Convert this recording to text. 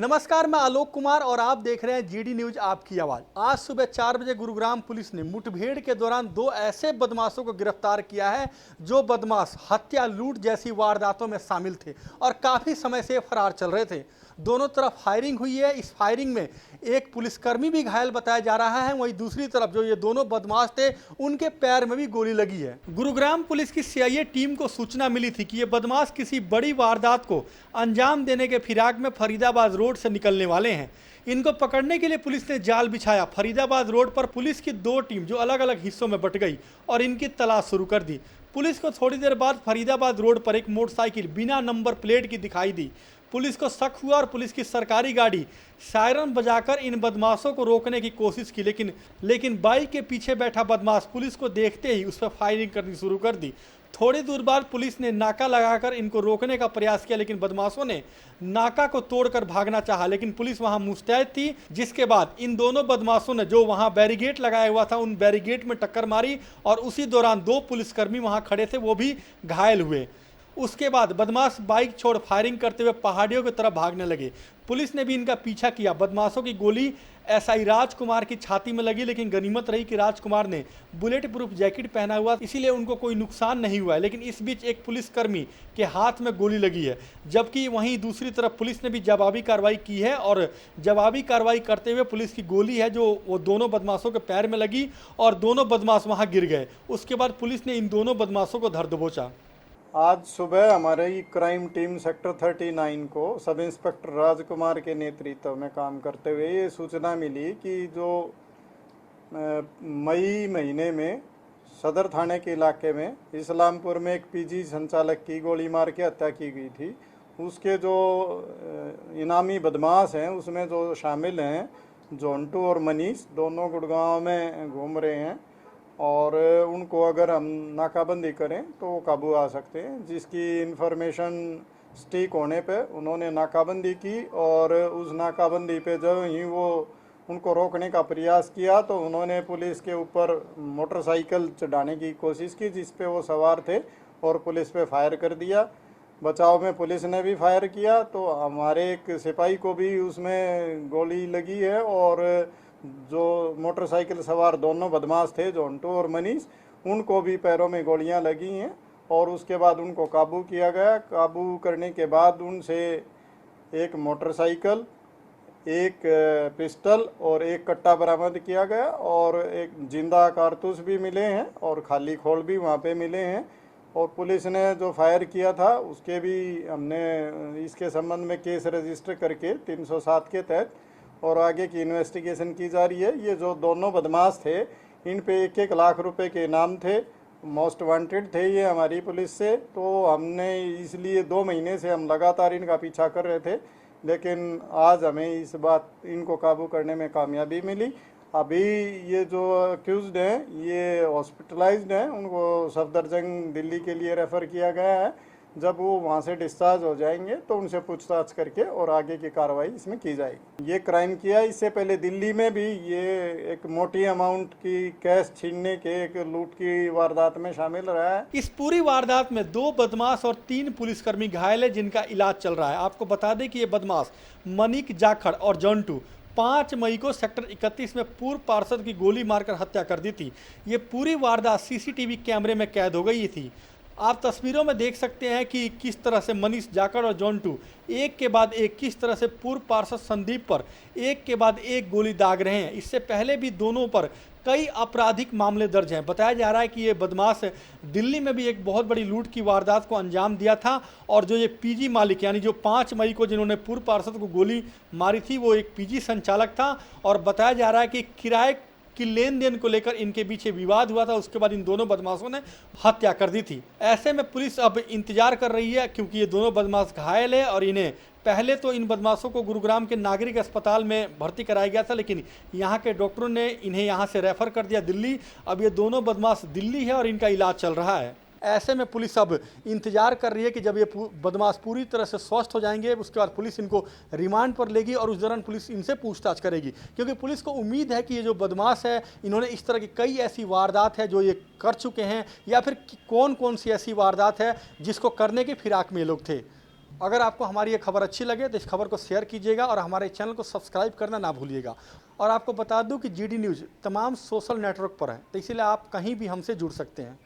नमस्कार, मैं आलोक कुमार और आप देख रहे हैं जीडी न्यूज आपकी आवाज। आज सुबह 4 बजे गुरुग्राम पुलिस ने मुठभेड़ के दौरान 2 ऐसे बदमाशों को गिरफ्तार किया है जो बदमाश हत्या, लूट जैसी वारदातों में शामिल थे और काफी समय से फरार चल रहे थे। दोनों तरफ फायरिंग हुई है। इस फायरिंग में एक पुलिसकर्मी भी घायल बताया जा रहा है। वहीं दूसरी तरफ जो ये दोनों बदमाश थे उनके पैर में भी गोली लगी है। गुरुग्राम पुलिस की सीआईए टीम को सूचना मिली थी कि ये बदमाश किसी बड़ी वारदात को अंजाम देने के फिराक में फरीदाबाद रोड से निकलने वाले हैं। इनको पकड़ने के लिए पुलिस ने जाल बिछाया। फरीदाबाद रोड पर पुलिस की 2 टीम जो अलग अलग हिस्सों में बट गई और इनकी तलाश शुरू कर दी। पुलिस को थोड़ी देर बाद फरीदाबाद रोड पर एक मोटरसाइकिल बिना नंबर प्लेट की दिखाई दी। पुलिस को शक हुआ और पुलिस की सरकारी गाड़ी सायरन बजाकर इन बदमाशों को रोकने की कोशिश की, लेकिन बाइक के पीछे बैठा बदमाश पुलिस को देखते ही उस पर फायरिंग करनी शुरू कर दी। थोड़ी दूर बाद पुलिस ने नाका लगाकर इनको रोकने का प्रयास किया, लेकिन बदमाशों ने नाका को तोड़कर भागना चाहा, लेकिन पुलिस वहां मुस्तैद थी। जिसके बाद इन दोनों बदमाशों ने जो वहां बैरिकेड लगाया हुआ था उन बैरिकेड में टक्कर मारी और उसी दौरान 2 पुलिसकर्मी वहां खड़े थे, वो भी घायल हुए। उसके बाद बदमाश बाइक छोड़ फायरिंग करते हुए पहाड़ियों की तरफ भागने लगे। पुलिस ने भी इनका पीछा किया। बदमाशों की गोली एसआई राजकुमार की छाती में लगी, लेकिन गनीमत रही कि राजकुमार ने बुलेट प्रूफ जैकेट पहना हुआ, इसीलिए उनको कोई नुकसान नहीं हुआ है। लेकिन इस बीच एक पुलिसकर्मी के हाथ में गोली लगी है, जबकि वहीं दूसरी तरफ पुलिस ने भी जवाबी कार्रवाई की है और जवाबी कार्रवाई करते हुए पुलिस की गोली है जो वो दोनों बदमाशों के पैर में लगी और दोनों बदमाश वहाँ गिर गए। उसके बाद पुलिस ने इन दोनों बदमाशों को धर दबोचा। आज सुबह हमारी क्राइम टीम सेक्टर 39 को सब इंस्पेक्टर राजकुमार के नेतृत्व में काम करते हुए ये सूचना मिली कि जो मई महीने में सदर थाने के इलाके में इस्लामपुर में एक पीजी संचालक की गोली मार के हत्या की गई थी। उसके जो इनामी बदमाश हैं उसमें जो शामिल हैं जोंटू और मनीष, दोनों गुड़गांव में घूम रहे हैं और उनको अगर हम नाकाबंदी करें तो वो काबू आ सकते हैं। जिसकी इन्फॉर्मेशन स्टिक होने पे उन्होंने नाकाबंदी की और उस नाकाबंदी पे जब ही वो उनको रोकने का प्रयास किया तो उन्होंने पुलिस के ऊपर मोटरसाइकिल चढ़ाने की कोशिश की जिस पे वो सवार थे और पुलिस पे फायर कर दिया। बचाव में पुलिस ने भी फायर किया तो हमारे एक सिपाही को भी उसमें गोली लगी है और जो मोटरसाइकिल सवार दोनों बदमाश थे जोंटू और मनीष, उनको भी पैरों में गोलियां लगी हैं और उसके बाद उनको काबू किया गया। काबू करने के बाद उनसे एक मोटरसाइकिल, एक पिस्टल और एक कट्टा बरामद किया गया और एक जिंदा कारतूस भी मिले हैं और खाली खोल भी वहाँ पे मिले हैं। और पुलिस ने जो फायर किया था उसके भी हमने इसके संबंध में केस रजिस्टर करके 307 के तहत और आगे की इन्वेस्टिगेशन की जा रही है। ये जो दोनों बदमाश थे इन पे 1-1 लाख रुपए के इनाम थे, मोस्ट वांटेड थे ये हमारी पुलिस से। तो हमने इसलिए 2 महीने से हम लगातार इनका पीछा कर रहे थे, लेकिन आज हमें इस बात इनको काबू करने में कामयाबी मिली। अभी ये जो अक्यूज्ड हैं ये हॉस्पिटलाइज्ड हैं, उनको सफदरजंग दिल्ली के लिए रेफ़र किया गया है। जब वो वहाँ से डिस्चार्ज हो जाएंगे तो उनसे पूछताछ करके और आगे की कार्रवाई इसमें की जाएगी। ये क्राइम किया, इससे पहले दिल्ली में भी ये एक मोटी अमाउंट की कैश छीनने के एक लूट की वारदात में शामिल रहा है। इस पूरी वारदात में 2 बदमाश और 3 पुलिसकर्मी घायल है जिनका इलाज चल रहा है। आपको बता दें कि ये बदमाश मनिक जाखड़ और जॉन्टू 5 मई को सेक्टर 31 में पूर्व पार्षद की गोली मारकर हत्या कर दी थी। ये पूरी वारदात सीसीटीवी कैमरे में कैद हो गई थी। आप तस्वीरों में देख सकते हैं कि किस तरह से मनीष जाखड़ और जॉन्टू एक के बाद एक किस तरह से पूर्व पार्षद संदीप पर एक के बाद एक गोली दाग रहे हैं। इससे पहले भी दोनों पर कई आपराधिक मामले दर्ज हैं। बताया जा रहा है कि ये बदमाश दिल्ली में भी एक बहुत बड़ी लूट की वारदात को अंजाम दिया था और जो ये पीजी मालिक यानी जो 5 मई को जिन्होंने पूर्व पार्षद को गोली मारी थी वो एक पीजी संचालक था और बताया जा रहा है कि किराए कि लेन देन को लेकर इनके पीछे विवाद हुआ था। उसके बाद इन दोनों बदमाशों ने हत्या कर दी थी। ऐसे में पुलिस अब इंतजार कर रही है क्योंकि ये दोनों बदमाश घायल है और इन्हें पहले तो इन बदमाशों को गुरुग्राम के नागरिक अस्पताल में भर्ती कराया गया था, लेकिन यहाँ के डॉक्टरों ने इन्हें यहाँ से रेफर कर दिया दिल्ली। अब ये दोनों बदमाश दिल्ली है और इनका इलाज चल रहा है। ऐसे में पुलिस अब इंतजार कर रही है कि जब ये बदमाश पूरी तरह से स्वस्थ हो जाएंगे उसके बाद पुलिस इनको रिमांड पर लेगी और उस दौरान पुलिस इनसे पूछताछ करेगी, क्योंकि पुलिस को उम्मीद है कि ये जो बदमाश है इन्होंने इस तरह की कई ऐसी वारदात है जो ये कर चुके हैं या फिर कौन कौन सी ऐसी वारदात है जिसको करने की फिराक में ये लोग थे। अगर आपको हमारी ये खबर अच्छी लगे तो इस खबर को शेयर कीजिएगा और हमारे चैनल को सब्सक्राइब करना ना भूलिएगा। और आपको बता दूं कि जीडी न्यूज़ तमाम सोशल नेटवर्क पर है, तो इसीलिए आप कहीं भी हमसे जुड़ सकते हैं।